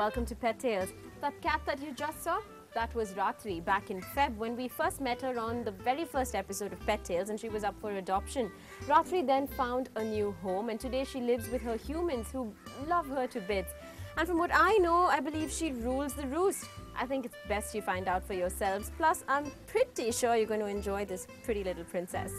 welcome to Pet Tales. That cat that you just saw, that was Ratri back in Feb when we first met her on the very first episode of Pet Tales and she was up for adoption. Ratri then found a new home and today she lives with her humans who love her to bits. And from what I know, I believe she rules the roost. I think it's best you find out for yourselves. Plus, I'm pretty sure you're going to enjoy this pretty little princess.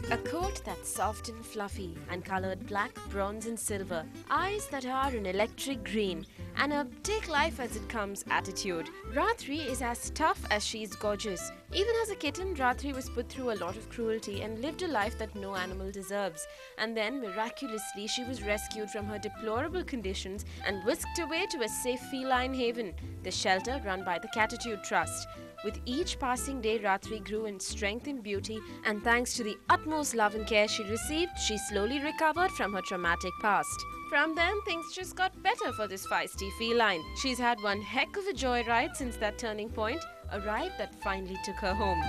A coat that's soft and fluffy and colored black, bronze and silver, eyes that are an electric green, and a take life as it comes attitude. Ratri is as tough as she's gorgeous. Even as a kitten, Ratri was put through a lot of cruelty and lived a life that no animal deserves. And then, miraculously, she was rescued from her deplorable conditions and whisked away to a safe feline haven, the shelter run by the Catitude Trust. With each passing day, Ratri grew in strength and beauty, and thanks to the utmost love and care she received, she slowly recovered from her traumatic past. From then, things just got better for this feisty feline. She's had one heck of a joyride since that turning point, a ride that finally took her home.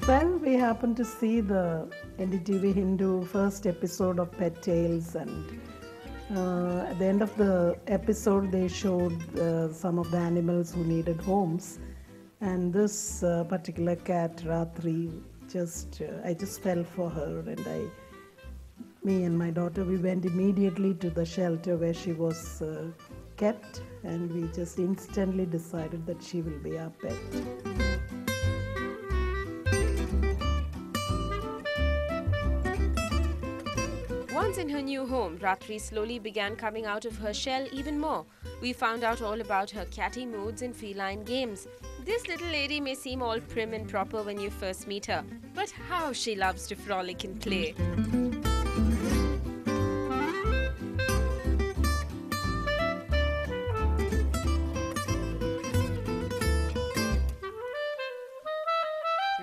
Well, we happened to see the Ndtv Hindu first episode of Pet Tales, and at the end of the episode they showed some of the animals who needed homes, and this particular cat Ratri, I just fell for her, and me and my daughter, we went immediately to the shelter where she was kept, and we just instantly decided that she will be our pet. Once in her new home, Ratri slowly began coming out of her shell even more. We found out all about her catty moods and feline games. This little lady may seem all prim and proper when you first meet her, but how she loves to frolic and play.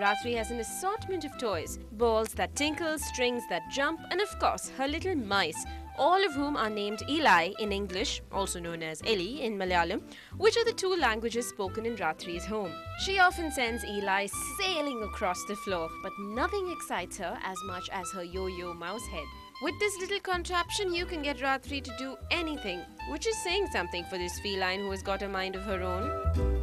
Ratri has an assortment of toys, balls that tinkle, strings that jump, and of course her little mice, all of whom are named Eli in English, also known as Eli in Malayalam, which are the two languages spoken in Ratri's home. She often sends Eli sailing across the floor, but nothing excites her as much as her yo-yo mouse head. With this little contraption, you can get Ratri to do anything, which is saying something for this feline who has got a mind of her own.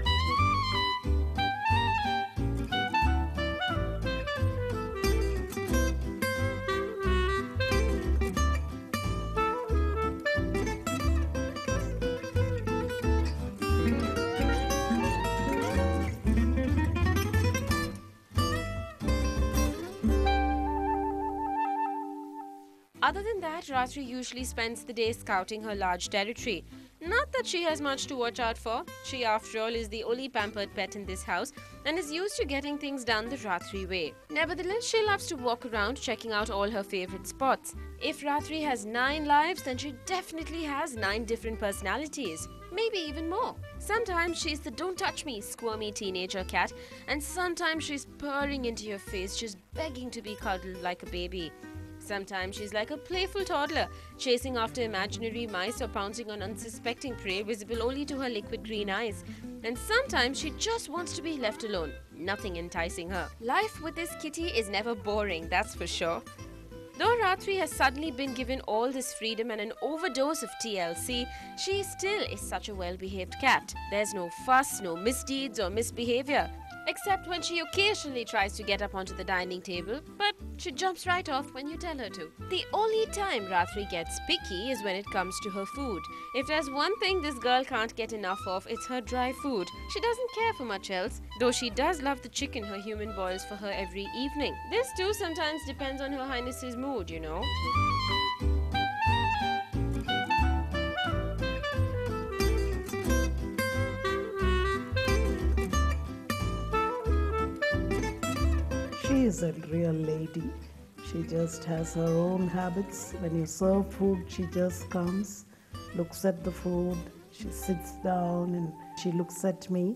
Other than that, Ratri usually spends the day scouting her large territory. Not that she has much to watch out for. She, after all, is the only pampered pet in this house and is used to getting things done the Ratri way. Nevertheless, she loves to walk around checking out all her favorite spots. If Ratri has 9 lives, then she definitely has 9 different personalities. Maybe even more. Sometimes she's the don't touch me squirmy teenager cat, and sometimes she's purring into your face, just begging to be cuddled like a baby. Sometimes she's like a playful toddler, chasing after imaginary mice or pouncing on unsuspecting prey visible only to her liquid green eyes. And sometimes she just wants to be left alone, nothing enticing her. Life with this kitty is never boring, that's for sure. Though Ratri has suddenly been given all this freedom and an overdose of TLC, she still is such a well-behaved cat. There's no fuss, no misdeeds or misbehavior. Except when she occasionally tries to get up onto the dining table, but she jumps right off when you tell her to. The only time Ratri gets picky is when it comes to her food. If there's one thing this girl can't get enough of, it's her dry food. She doesn't care for much else, though she does love the chicken her human boils for her every evening. This too sometimes depends on Her Highness's mood, you know. She is a real lady. She just has her own habits. When you serve food, she just comes, looks at the food, she sits down and she looks at me.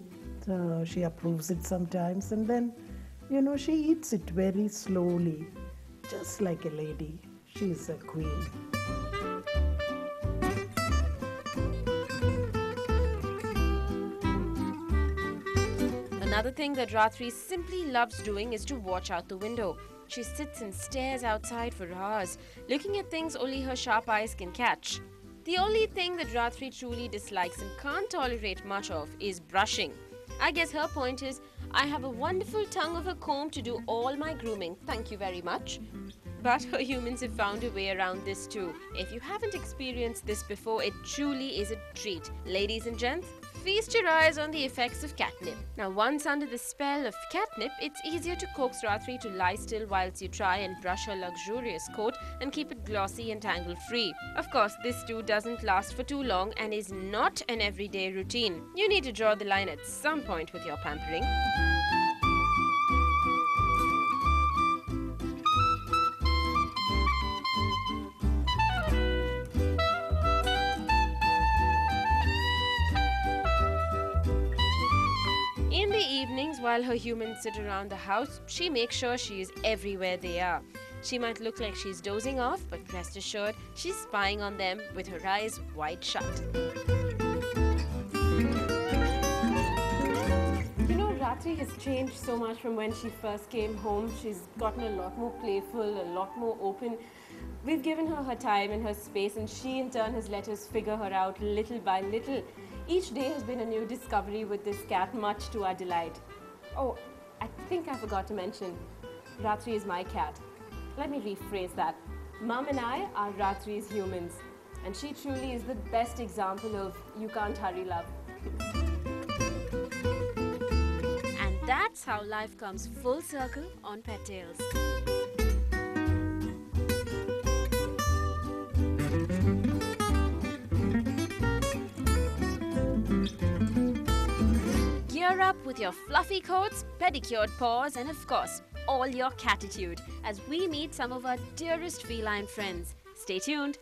She approves it sometimes, and then, she eats it very slowly, just like a lady. She is a queen. Another thing that Ratri simply loves doing is to watch out the window. She sits and stares outside for hours, looking at things only her sharp eyes can catch. The only thing that Ratri truly dislikes and can't tolerate much of is brushing. I guess her point is, I have a wonderful tongue of a comb to do all my grooming, thank you very much. But her humans have found a way around this too. If you haven't experienced this before, it truly is a treat. Ladies and gents, feast your eyes on the effects of catnip. Now, once under the spell of catnip, it's easier to coax Ratri to lie still whilst you try and brush her luxurious coat and keep it glossy and tangle-free. Of course, this too doesn't last for too long and is not an everyday routine. You need to draw the line at some point with your pampering. In the evenings, while her humans sit around the house, she makes sure she is everywhere they are. She might look like she's dozing off, but rest assured, she's spying on them with her eyes wide shut. You know, Ratri has changed so much from when she first came home. She's gotten a lot more playful, a lot more open. We've given her her time and her space, and she in turn has let us figure her out little by little. Each day has been a new discovery with this cat, much to our delight. Oh, I think I forgot to mention, Ratri is my cat. Let me rephrase that. Mum and I are Ratri's humans, and she truly is the best example of you can't hurry love. And that's how life comes full circle on Pet Tales. Gear up with your fluffy coats, pedicured paws, and of course, all your catitude as we meet some of our dearest feline friends. Stay tuned.